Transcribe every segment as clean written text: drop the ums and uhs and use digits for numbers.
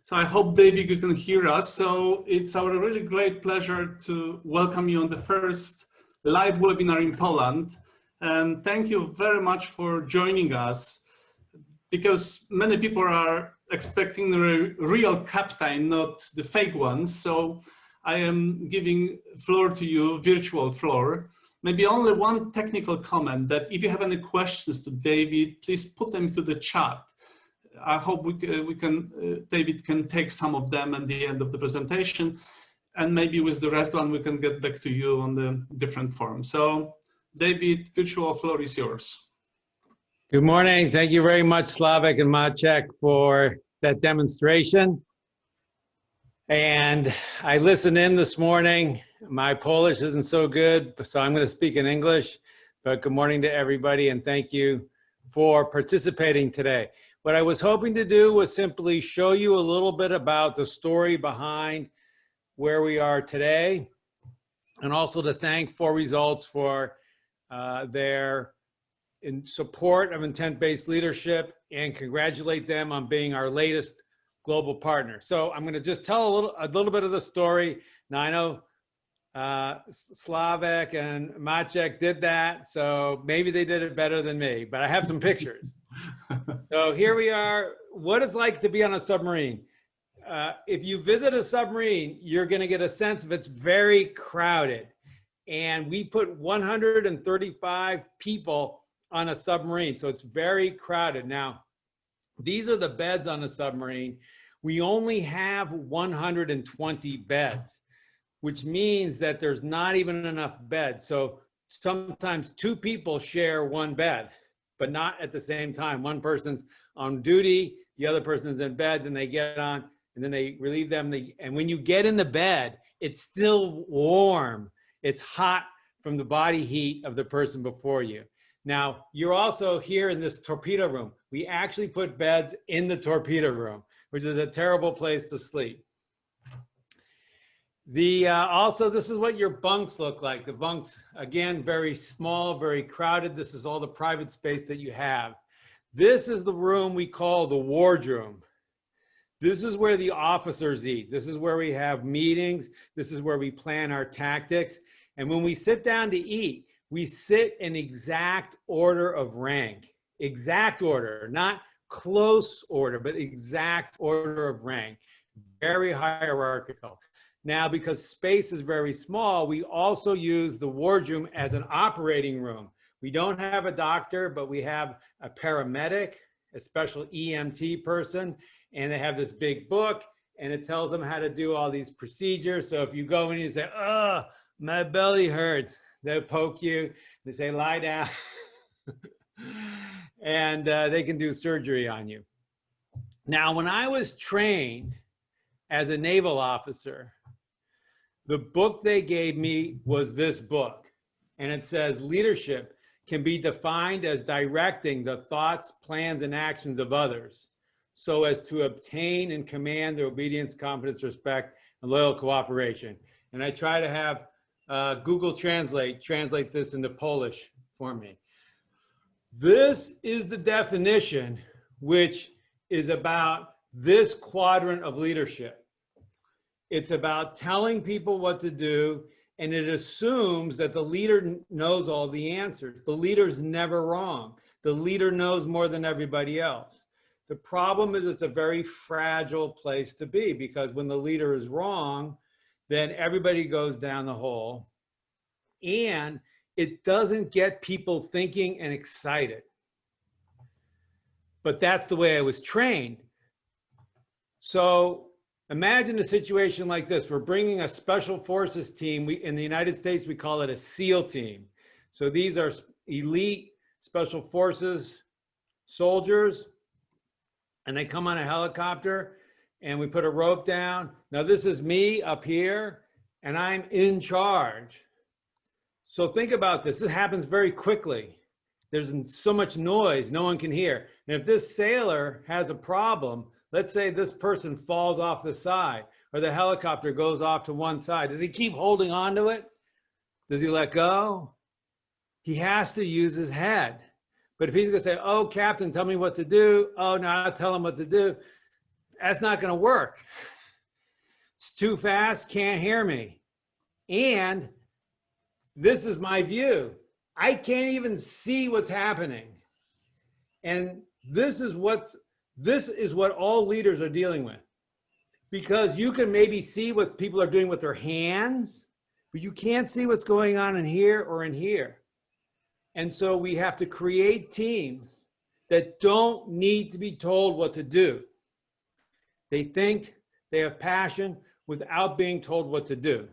So I hope, David, you can hear us. So it's our really great pleasure to welcome you on the first live webinar in Poland. And thank you very much for joining us, because many people are expecting the real captain, not the fake ones. So I am giving floor to you, virtual floor. Maybe only one technical comment, that if you have any questions to David, please put them into the chat. I hope David can take some of them at the end of the presentation, and maybe with the rest one we can get back to you on the different form. So David, virtual floor is yours. Good morning. Thank you very much, Slavek and Maciek, for that demonstration. And I listened in this morning. My Polish isn't so good, so I'm going to speak in English. But good morning to everybody, and thank you for participating today. What I was hoping to do was simply show you a little bit about the story behind where we are today, and also to thank 4Results for their support of intent-based leadership, and congratulate them on being our latest global partner. So I'm going to just tell a little bit of the story. Now I know Slavek and Maciek did that, so maybe they did it better than me, but I have some pictures. So here we are, what it's like to be on a submarine. If you visit a submarine, you're going to get a sense of it's very crowded. And we put 135 people on a submarine, so it's very crowded. Now, these are the beds on the submarine. We only have 120 beds, which means that there's not even enough beds. So sometimes two people share one bed, but not at the same time. One person's on duty, the other person's in bed, then they get on, and then they relieve them. And when you get in the bed, it's still warm. It's hot from the body heat of the person before you. Now, you're also here in this torpedo room. We actually put beds in the torpedo room, which is a terrible place to sleep. Also, this is what your bunks look like. The bunks, again, very small, very crowded. This is all the private space that you have. This is the room we call the wardroom. This is where the officers eat. This is where we have meetings. This is where we plan our tactics. And when we sit down to eat, we sit in exact order of rank. Exact order, not close order, but exact order of rank. Very hierarchical. Now, because space is very small, we also use the wardroom as an operating room. We don't have a doctor, but we have a paramedic, a special EMT person, and they have this big book, and it tells them how to do all these procedures. So if you go and you say, oh, my belly hurts, they'll poke you. They say, lie down. And they can do surgery on you. Now, when I was trained as a naval officer, the book they gave me was this book, and it says leadership can be defined as directing the thoughts, plans, and actions of others so as to obtain and command their obedience, confidence, respect, and loyal cooperation. And I try to have Google translate this into Polish for me. This is the definition, which is about this quadrant of leadership. It's about telling people what to do, and it assumes that the leader knows all the answers. The leader's never wrong. The leader knows more than everybody else. The problem is it's a very fragile place to be, because when the leader is wrong, then everybody goes down the hole, and it doesn't get people thinking and excited. But that's the way I was trained. So imagine a situation like this. We're bringing a special forces team. In the United States, we call it a SEAL team. So these are elite special forces soldiers, and they come on a helicopter, and we put a rope down. Now this is me up here, and I'm in charge. So think about this. This happens very quickly. There's so much noise, no one can hear. And if this sailor has a problem, let's say this person falls off the side, or the helicopter goes off to one side, does he keep holding on to it? Does he let go? He has to use his head. But if he's gonna say, oh, Captain, tell me what to do. Oh, no, I'll tell him what to do. that's not going to work. It's too fast, can't hear me. And this is my view. I can't even see what's happening. And this is what all leaders are dealing with. Because you can maybe see what people are doing with their hands, but you can't see what's going on in here or in here. And so we have to create teams that don't need to be told what to do. They think, they have passion without being told what to do.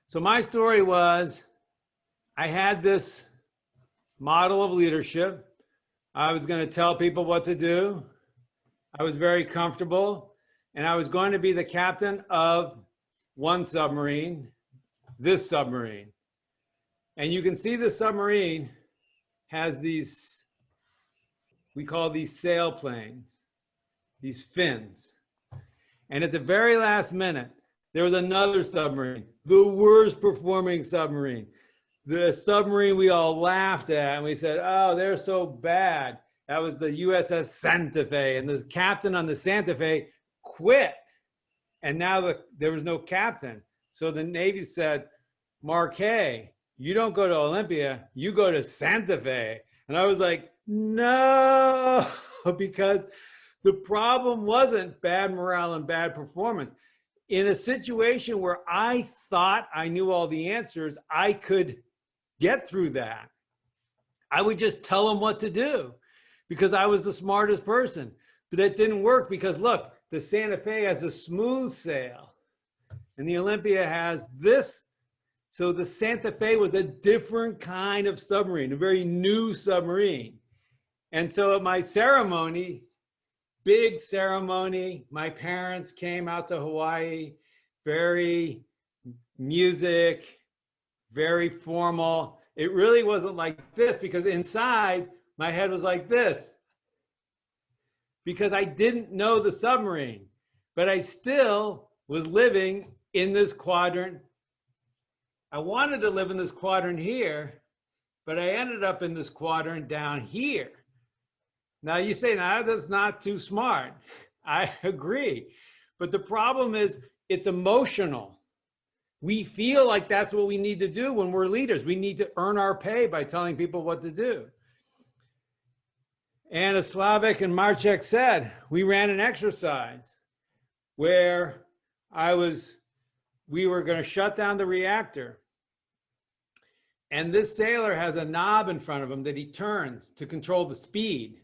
So my story was, I had this model of leadership. I was going to tell people what to do. I was very comfortable, and I was going to be the captain of one submarine, this submarine. And you can see the submarine has these, we call these sailplanes, these fins. And at the very last minute, there was another submarine, the worst performing submarine. The submarine we all laughed at, and we said, oh, they're so bad. That was the USS Santa Fe, and the captain on the Santa Fe quit. And now there was no captain. So the Navy said, Marquet, you don't go to Olympia, you go to Santa Fe. And I was like, no, because the problem wasn't bad morale and bad performance. In a situation where I thought I knew all the answers, I could get through that. I would just tell them what to do because I was the smartest person. But that didn't work because look, the Santa Fe has a smooth sail and the Olympia has this. So the Santa Fe was a different kind of submarine, a very new submarine. And so at my ceremony, big ceremony, my parents came out to Hawaii, very music, very formal. It really wasn't like this because inside my head was like this because I didn't know the submarine, but I still was living in this quadrant. I wanted to live in this quadrant here, but I ended up in this quadrant down here. Now you say, now that's not too smart. I agree. But the problem is it's emotional. We feel like that's what we need to do when we're leaders. We need to earn our pay by telling people what to do. And as Slavik and Marquetem said, we ran an exercise where we were going to shut down the reactor. And this sailor has a knob in front of him that he turns to control the speed.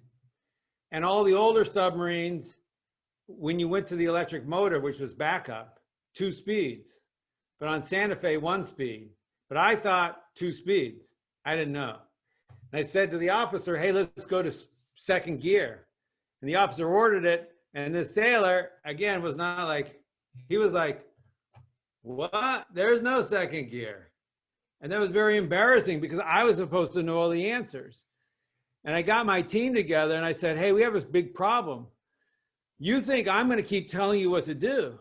And all the older submarines, when you went to the electric motor, which was backup, 2 speeds. But on Santa Fe, 1 speed. But I thought 2 speeds. I didn't know. And I said to the officer, hey, let's go to 2nd gear. And the officer ordered it. And this sailor, again, was not like, he was like, what? There's no 2nd gear. And that was very embarrassing because I was supposed to know all the answers. And I got my team together and I said, hey, we have this big problem. You think I'm going to keep telling you what to do.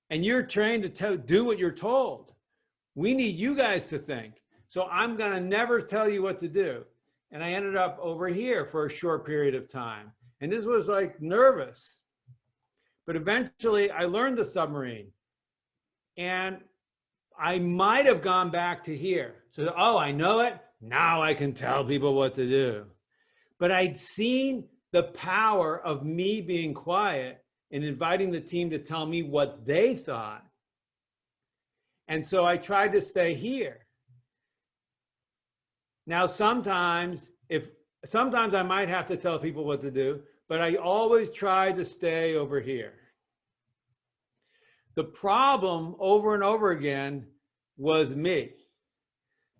And you're trained to do what you're told. We need you guys to think. So I'm going to never tell you what to do. And I ended up over here for a short period of time. And this was like nervous. But eventually I learned the submarine. And I might have gone back to here. So, oh, I know it. Now I can tell people what to do. But I'd seen the power of me being quiet and inviting the team to tell me what they thought. And so I tried to stay here. Now, sometimes I might have to tell people what to do, but I always try to stay over here. The problem over and over again was me,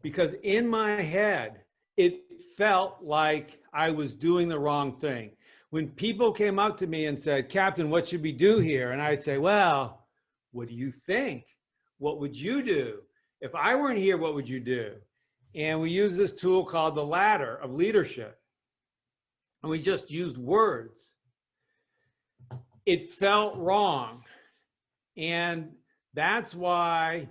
because in my head, it felt like I was doing the wrong thing. When people came up to me and said, Captain, what should we do here? And I'd say, well, what do you think? What would you do? If I weren't here, what would you do? And we use this tool called the ladder of leadership. And we just used words. It felt wrong. And that's why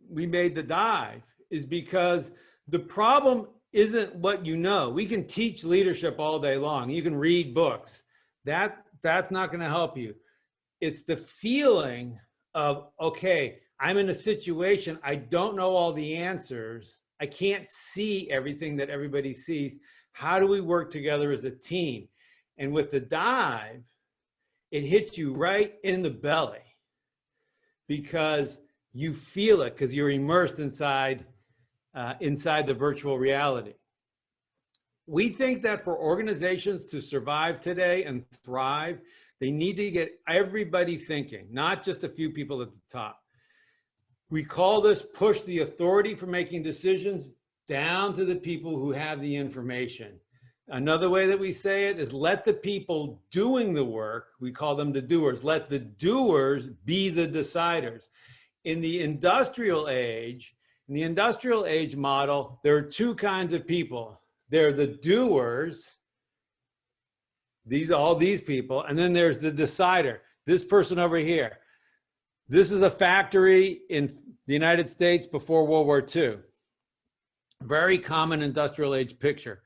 we made the dive, is because the problem isn't what you know. We can teach leadership all day long. You can read books. That's not going to help you. It's the feeling of, okay, I'm in a situation, I don't know all the answers, I can't see everything that everybody sees. How do we work together as a team? And with the dive, it hits you right in the belly because you feel it, because you're immersed inside the virtual reality. We think that for organizations to survive today and thrive, they need to get everybody thinking, not just a few people at the top. We call this push the authority for making decisions down to the people who have the information. Another way that we say it is let the people doing the work, we call them the doers, let the doers be the deciders. In the industrial age model, there are two kinds of people. They're the doers, all these people, and then there's the decider, this person over here. This is a factory in the United States before World War II. Very common industrial age picture.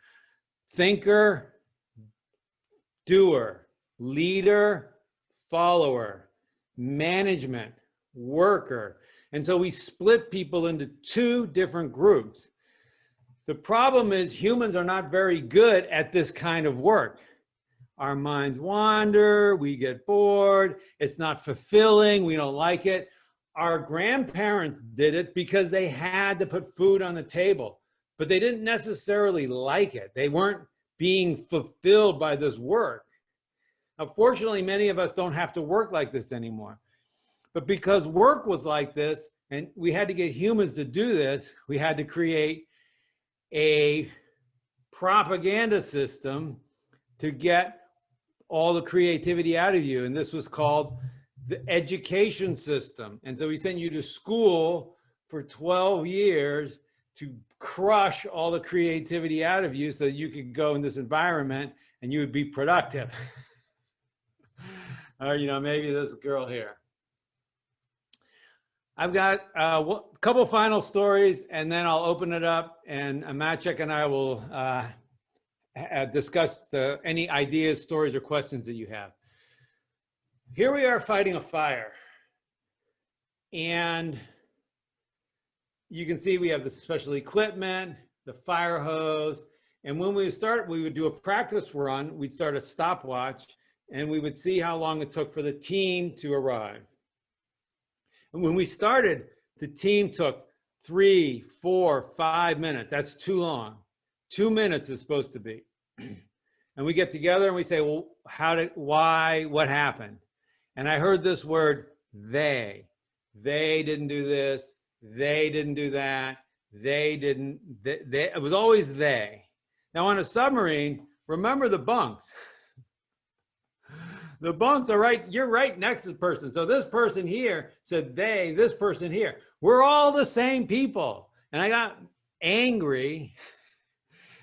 Thinker, doer, leader, follower, management, worker. And so we split people into two different groups. The problem is humans are not very good at this kind of work. Our minds wander, we get bored, it's not fulfilling, we don't like it. Our grandparents did it because they had to put food on the table, but they didn't necessarily like it. They weren't being fulfilled by this work. Now, fortunately, many of us don't have to work like this anymore. But because work was like this, and we had to get humans to do this, we had to create a propaganda system to get all the creativity out of you. And this was called the education system. And so we sent you to school for 12 years to crush all the creativity out of you so that you could go in this environment and you would be productive. Or, maybe this girl here. I've got a couple final stories, and then I'll open it up, and Maciek and I will discuss any ideas, stories, or questions that you have. Here we are fighting a fire, and you can see we have the special equipment, the fire hose, and when we start, we would do a practice run. We'd start a stopwatch, and we would see how long it took for the team to arrive. And when we started, the team took 3, 4, 5 minutes. That's too long. 2 minutes is supposed to be. And we get together and we say, well, why, what happened? And I heard this word, they. They didn't do this. They didn't do that. It was always they. Now on a submarine, remember the bunks. The bunks are right, you're right next to the person. So this person here said they, this person here. We're all the same people. And I got angry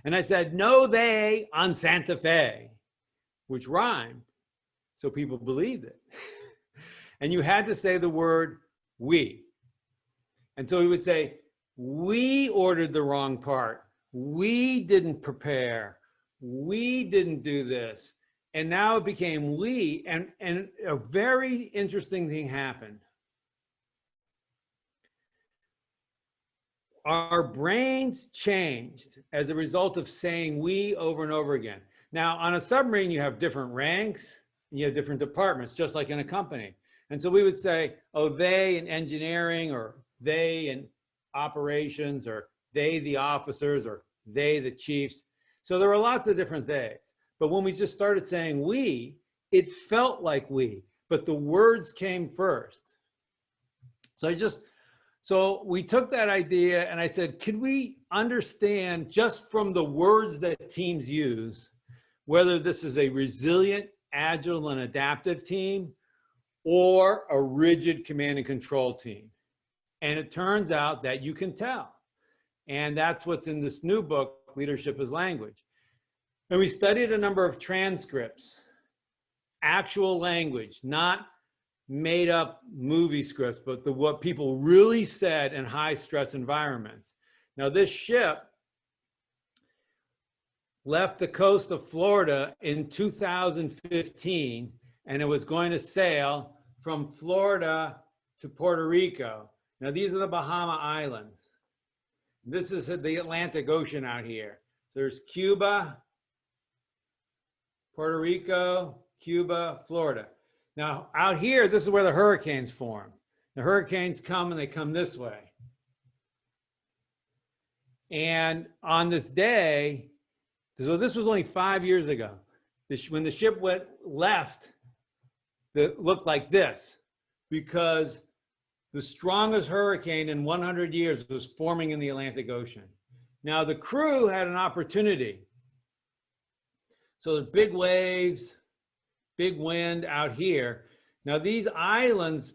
and I said, no, they on Santa Fe, which rhymed. So people believed it. And you had to say the word we. And so we would say, we ordered the wrong part. We didn't prepare. We didn't do this. And now it became we, and a very interesting thing happened. Our brains changed as a result of saying we over and over again. Now, on a submarine, you have different ranks, and you have different departments, just like in a company. And so we would say, oh, they in engineering, or they in operations, or they the officers, or they the chiefs. So there were lots of different theys. But when we just started saying we, it felt like we, but the words came first. So we took that idea and I said, could we understand just from the words that teams use, whether this is a resilient, agile, and adaptive team or a rigid command and control team? And it turns out that you can tell. And that's what's in this new book, Leadership as Language. And we studied a number of transcripts, actual language, not made up movie scripts, but what people really said in high stress environments. Now this ship left the coast of Florida in 2015, and it was going to sail from Florida to Puerto Rico. Now, these are the Bahama Islands. This is the Atlantic Ocean out here. There's Cuba, Puerto Rico, Cuba, Florida. Now, out here, this is where the hurricanes form. The hurricanes come and they come this way. And on this day, so this was only 5 years ago, when the ship left, it looked like this, because the strongest hurricane in 100 years was forming in the Atlantic Ocean. Now, the crew had an opportunity. So there's big waves, big wind out here. Now, these islands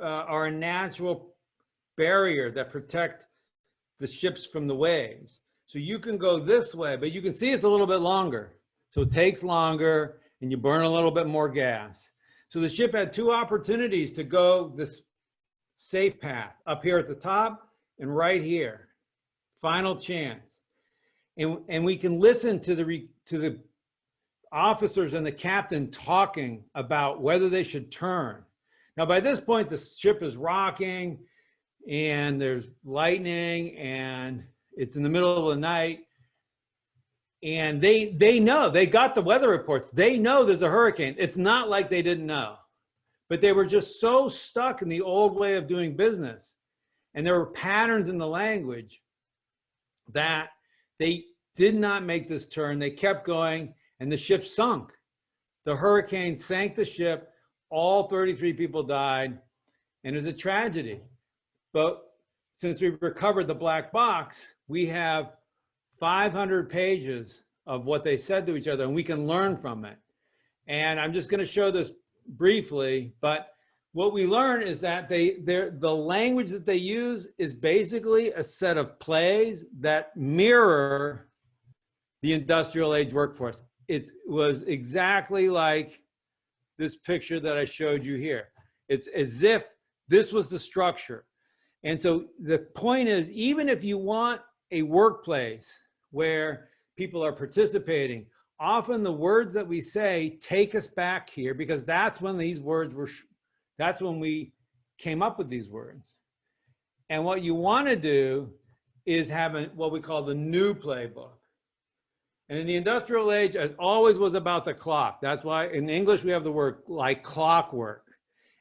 are a natural barrier that protect the ships from the waves. So you can go this way, but you can see it's a little bit longer. So it takes longer and you burn a little bit more gas. So the ship had two opportunities to go this safe path, up here at the top and right here. Final chance. And we can listen to the officers and the captain talking about whether they should turn. Now, by this point, the ship is rocking and there's lightning and it's in the middle of the night. And they know, they got the weather reports. They know there's a hurricane. It's not like they didn't know, but they were just so stuck in the old way of doing business. And there were patterns in the language that they did not make this turn. They kept going and the ship sunk. The hurricane sank the ship. All 33 people died, and it was a tragedy. But since we recovered the black box, we have 500 pages of what they said to each other, and we can learn from it. And I'm just going to show this briefly, but what we learn is that the language that they use is basically a set of plays that mirror the industrial age workforce. It was exactly like this picture that I showed you here. It's as if this was the structure. And so the point is, even if you want a workplace where people are participating, often the words that we say take us back here, because that's when these words were, that's when we came up with these words. And what you want to do is have what we call the new playbook. And in the industrial age, it always was about the clock. That's why in English, we have the word like clockwork.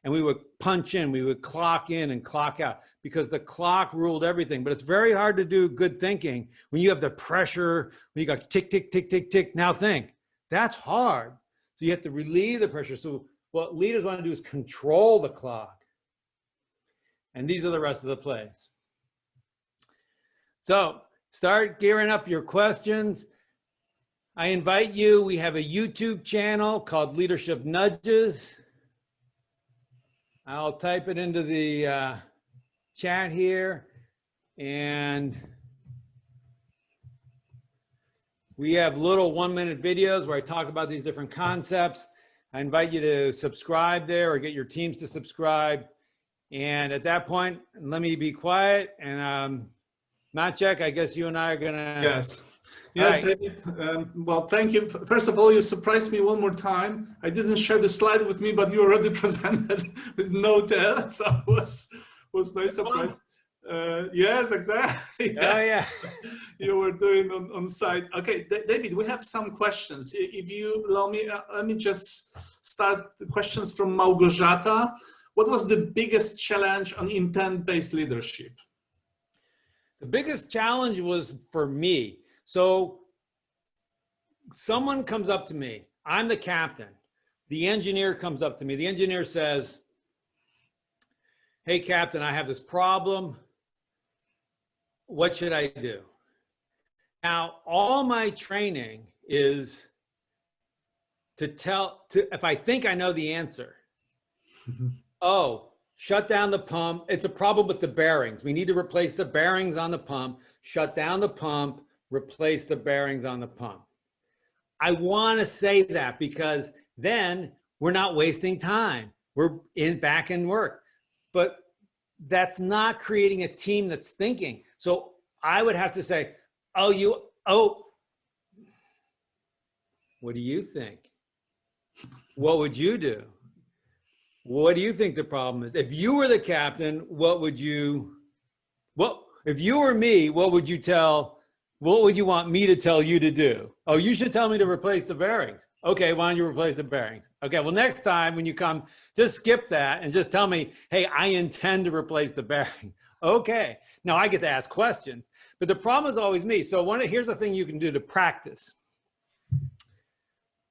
And we would punch in, we would clock in and clock out, because the clock ruled everything. But it's very hard to do good thinking when you have the pressure, when you got tick, tick, tick, tick, tick. Now think, that's hard. So you have to relieve the pressure. So what leaders want to do is control the clock. And these are the rest of the plays. So start gearing up your questions. I invite you, we have a YouTube channel called Leadership Nudges. I'll type it into the chat here. And we have little 1-minute videos where I talk about these different concepts. I invite you to subscribe there or get your teams to subscribe. And at that point, let me be quiet. And Maciek, I guess you and I are gonna. Yes. Yes, right. David. Well, thank you. First of all, you surprised me one more time. I didn't share the slide with me, but you already presented with no tail, so it was nice surprise. Yes, exactly. Oh yeah. You were doing on site. Okay, David, we have some questions. If you allow me, let me just start the questions from Małgorzata. What was the biggest challenge on intent-based leadership? The biggest challenge was for me. So someone comes up to me, I'm the captain. The engineer comes up to me. The engineer says, hey, captain, I have this problem. What should I do? Now, all my training is if I think I know the answer, oh, shut down the pump. It's a problem with the bearings. We need to replace the bearings on the pump, shut down the pump, replace the bearings on the pump. I want to say that because then we're not wasting time. We're back in work. But that's not creating a team that's thinking. So I would have to say, What do you think? What would you do? What do you think the problem is? If you were the captain, if you were me, what would you want me to tell you to do? Oh, you should tell me to replace the bearings. Okay, why don't you replace the bearings? Okay, well, next time when you come, just skip that and just tell me, hey, I intend to replace the bearing. Okay, now I get to ask questions, but the problem is always me. So here's the thing you can do to practice.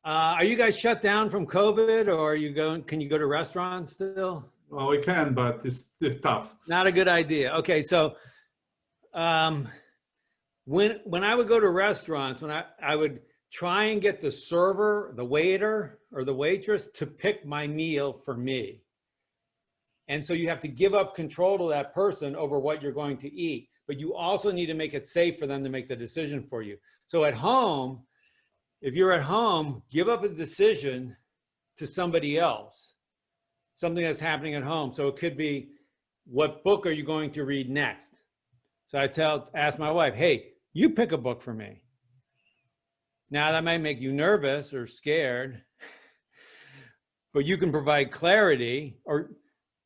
Are you guys shut down from COVID, or can you go to restaurants still? Well, we can, but it's tough. Not a good idea. Okay, so when I would go to restaurants, when I would try and get the server, the waiter, or the waitress to pick my meal for me. And so you have to give up control to that person over what you're going to eat, but you also need to make it safe for them to make the decision for you. So at home, if you're at home, give up a decision to somebody else, something that's happening at home. So it could be, what book are you going to read next? So I ask my wife, hey, you pick a book for me. Now that might make you nervous or scared, but you can provide clarity, or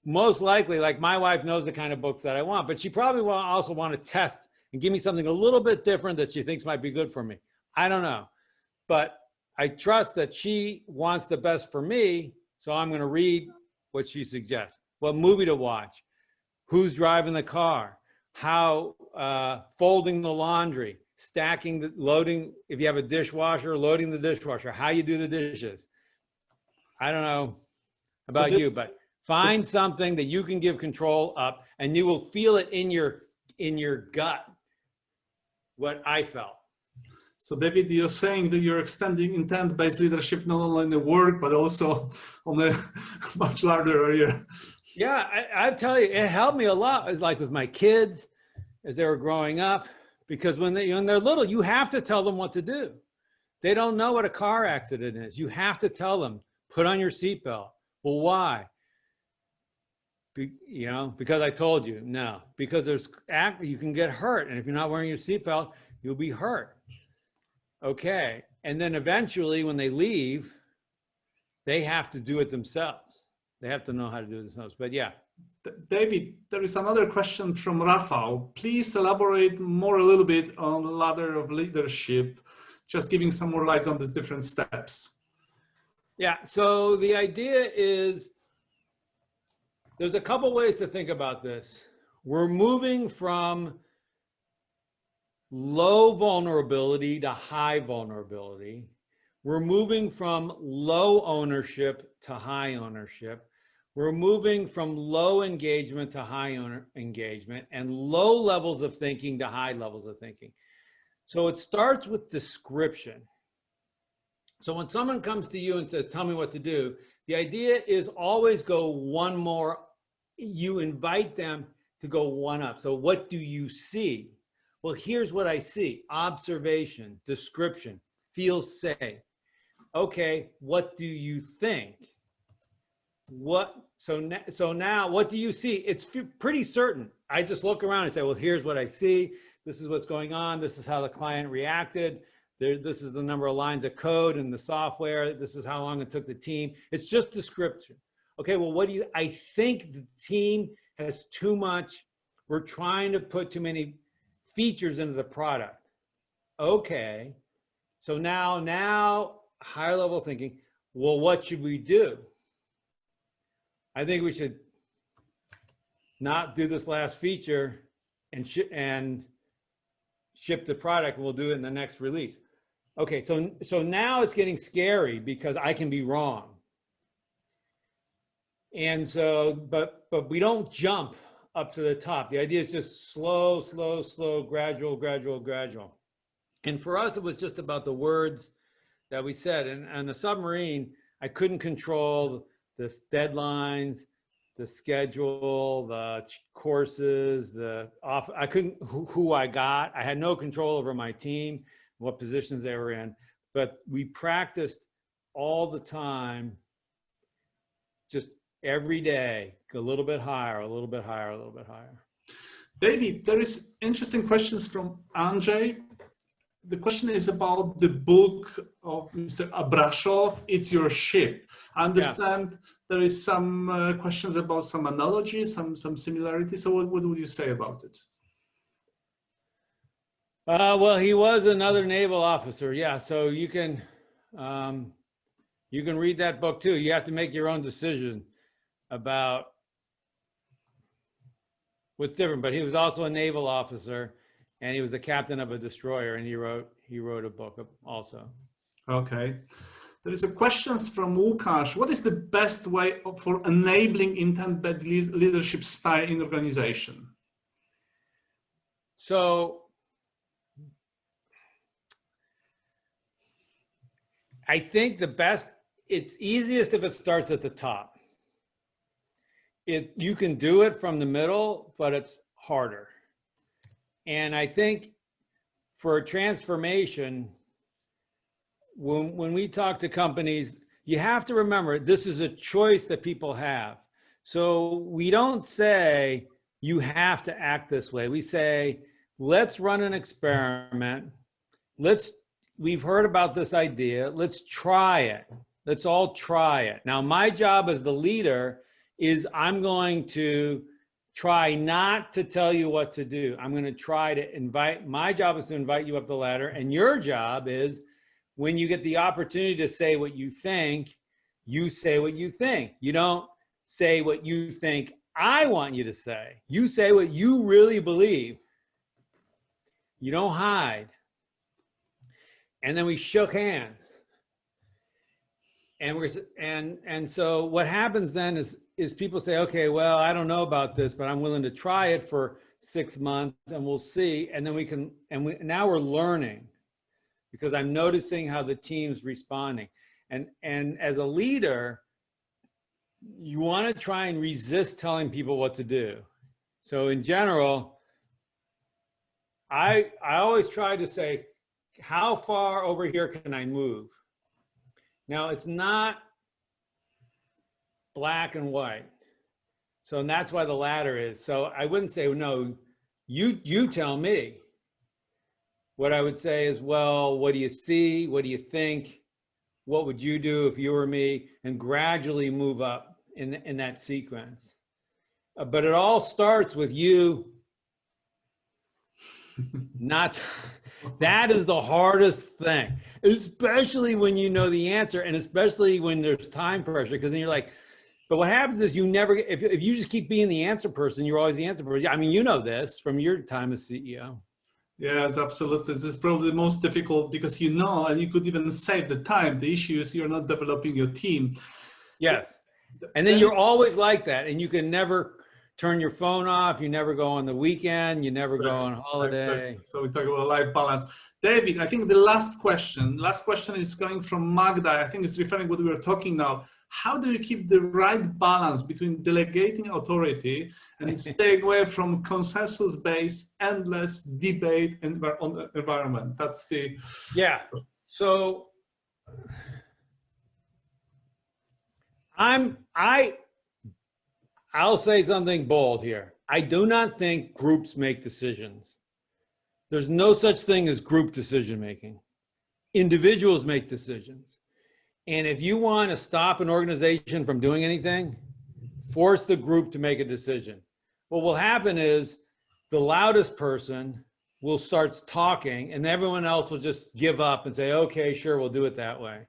most likely, like my wife knows the kind of books that I want, but she probably will also want to test and give me something a little bit different that she thinks might be good for me. I don't know, but I trust that she wants the best for me. So I'm going to read what she suggests, what movie to watch, who's driving the car, how folding the laundry, stacking, loading, if you have a dishwasher, loading the dishwasher, how you do the dishes. I don't know about you, but find something that you can give control up, and you will feel it in your gut, what I felt. So David, you're saying that you're extending intent-based leadership not only in the work, but also on a much larger area. Yeah, I tell you, it helped me a lot. It's like with my kids as they were growing up, because when they're little, you have to tell them what to do. They don't know what a car accident is. You have to tell them, put on your seatbelt. Well, why? Because I told you. No, because you can get hurt. And if you're not wearing your seatbelt, you'll be hurt. Okay. And then eventually when they leave, they have to do it themselves. They have to know how to do it themselves. But yeah. David, there is another question from Rafał. Please elaborate more a little bit on the ladder of leadership, just giving some more lights on these different steps. Yeah, so the idea is, there's a couple ways to think about this. We're moving from low vulnerability to high vulnerability. We're moving from low ownership to high ownership. We're moving from low engagement to high engagement, and low levels of thinking to high levels of thinking. So it starts with description. So when someone comes to you and says, tell me what to do, the idea is always go one more. You invite them to go one up. So what do you see? Well, here's what I see. Observation, description, feel safe. Okay, what do you think? So now what do you see? It's pretty certain. I just look around and say, well, here's what I see. This is what's going on. This is how the client reacted. This is the number of lines of code in the software. This is how long it took the team. It's just description. Okay, well, I think the team has too much. We're trying to put too many features into the product. Okay, so now higher level thinking, well, what should we do? I think we should not do this last feature and ship the product, and we'll do it in the next release. Okay, so now it's getting scary because I can be wrong. And so, but we don't jump up to the top. The idea is just slow, slow, slow, gradual, gradual, gradual. And for us, it was just about the words that we said. And on the submarine, I couldn't control the deadlines, the schedule, the courses, I couldn't, who I got. I had no control over my team, what positions they were in, but we practiced all the time, just every day, a little bit higher, a little bit higher, a little bit higher. David, there is interesting questions from Andrzej. the question is about the book of Mr. Abrashov, It's Your Ship. I understand there is some questions about some analogies, some similarities. So what would you say about it? Well, he was another naval officer. Yeah, so you can read that book too. You have to make your own decision about what's different, but he was also a naval officer, and he was the captain of a destroyer, and he wrote a book also. Okay. There is a question from Łukasz. What is the best way for enabling intent-based leadership style in organization? So I think it's easiest if it starts at the top. You can do it from the middle, but it's harder. And I think for a transformation, when we talk to companies, you have to remember this is a choice that people have. So we don't say you have to act this way. We say, let's run an experiment. We've heard about this idea. Let's try it. Let's all try it. Now, my job as the leader is I'm going to try not to tell you what to do. I'm going to try to my job is to invite you up the ladder. And your job is when you get the opportunity to say what you think, you say what you think. You don't say what you think I want you to say. You say what you really believe. You don't hide. And then we shook hands. And so what happens then is people say, okay, well, I don't know about this, but I'm willing to try it for 6 months and we'll see. And then now we're learning because I'm noticing how the team's responding. And as a leader, you want to try and resist telling people what to do. So in general, I always try to say, how far over here can I move? Now, it's not black and white. So, and that's why the ladder is. So I wouldn't say, no, you tell me. What I would say is, well, what do you see? What do you think? What would you do if you were me? And gradually move up in that sequence. But it all starts with you not. That is the hardest thing, especially when you know the answer and especially when there's time pressure, because then you're like, but what happens is you never, if you just keep being the answer person, you're always the answer person. I mean, you know this from your time as CEO. Yes, absolutely. This is probably the most difficult because you know, and you could even save the time. The issue is you're not developing your team. Yes. And then you're always like that, and you can never turn your phone off. You never go on the weekend. You never go on holiday. So we talk about life balance. David, I think the last question is coming from Magda. I think it's referring to what we were talking now. How do you keep the right balance between delegating authority and staying away from consensus-based, endless debate on the environment? That's the... Yeah. So I'll say something bold here. I do not think groups make decisions. There's no such thing as group decision making. Individuals make decisions. And if you want to stop an organization from doing anything, force the group to make a decision. What will happen is the loudest person will start talking and everyone else will just give up and say, okay, sure, we'll do it that way.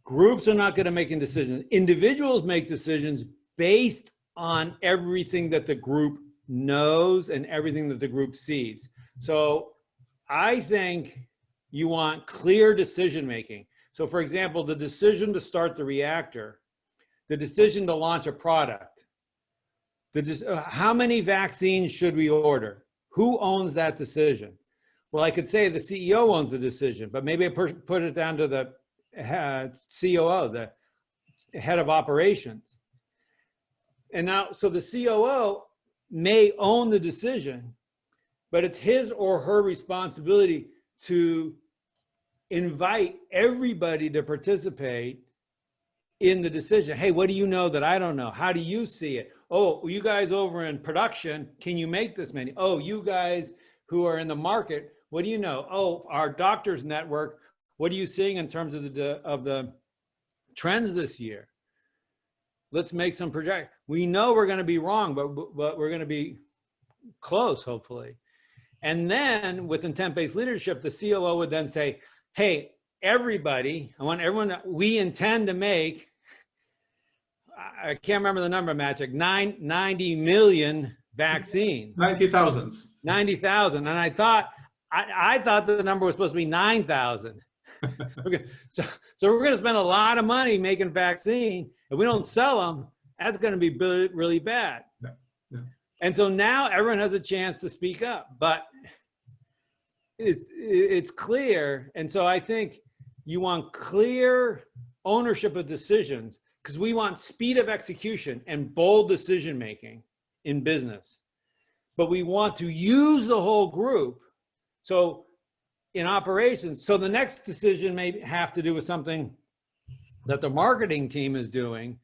Groups are not good at making decisions. Individuals make decisions based on everything that the group knows and everything that the group sees. So I think you want clear decision making. So for example, the decision to start the reactor, the decision to launch a product, how many vaccines should we order? Who owns that decision? Well, I could say the CEO owns the decision, but maybe I put it down to the COO, the head of operations. And now, so the COO may own the decision, but it's his or her responsibility to invite everybody to participate in the decision. Hey, what do you know that I don't know? How do you see it? Oh, you guys over in production, can you make this many? Oh, you guys who are in the market, What do you know? Oh, our doctors network. What are you seeing in terms of the trends this year? Let's make some project. We know we're going to be wrong, but we're going to be close, hopefully. And then with intent-based leadership, the COO would then say, hey, everybody, I want everyone, we intend to make, I can't remember the number, Magic, 90 million vaccines. 90,000. 90,000. And I thought the number was supposed to be 9,000. Okay. So we're going to spend a lot of money making vaccine. If we don't sell them, that's going to be really bad. Yeah. Yeah. And so now everyone has a chance to speak up, but it's clear. And so I think you want clear ownership of decisions, because we want speed of execution and bold decision-making in business. But we want to use the whole group. So in operations, so the next decision may have to do with something that the marketing team is doing.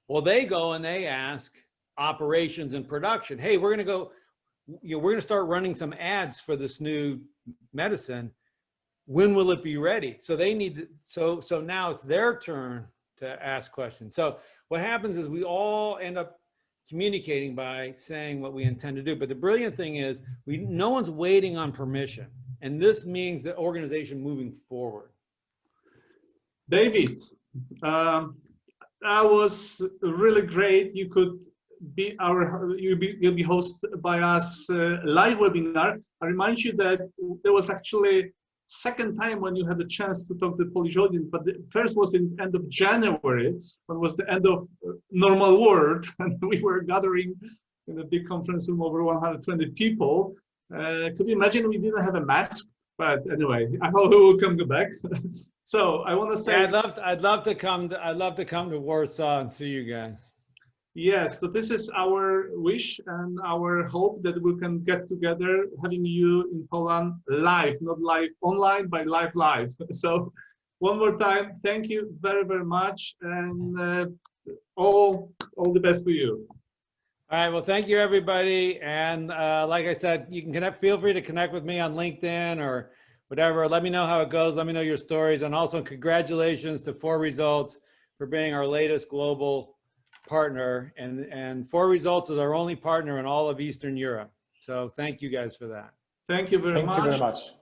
Well, they go and they ask operations and production, hey, we're going to go, we're going to start running some ads for this new medicine. When will it be ready? So they need to, so now it's their turn to ask questions. So what happens is we all end up communicating by saying what we intend to do. But the brilliant thing is no one's waiting on permission. And this means the organization moving forward. David, that was really great. You could be you'll be hosted by us live webinar. I remind you that there was actually second time when you had the chance to talk to the Polish audience, but the first was in end of January, when was the end of normal world, and we were gathering in a big conference room, over 120 people. Could you imagine we didn't have a mask? But anyway, I hope we will come back. So I want to say, yeah, I'd love to come to Warsaw and see you guys. Yes, so this is our wish and our hope that we can get together, having you in Poland live, not live online, but live. So one more time, thank you very, very much, and all the best for you. All right, well, thank you, everybody. And like I said, you can feel free to connect with me on LinkedIn or whatever. Let me know how it goes. Let me know your stories. And also congratulations to 4Results for being our latest global partner. And 4Results is our only partner in all of Eastern Europe. So thank you guys for that. Thank you very much. Thank you very much.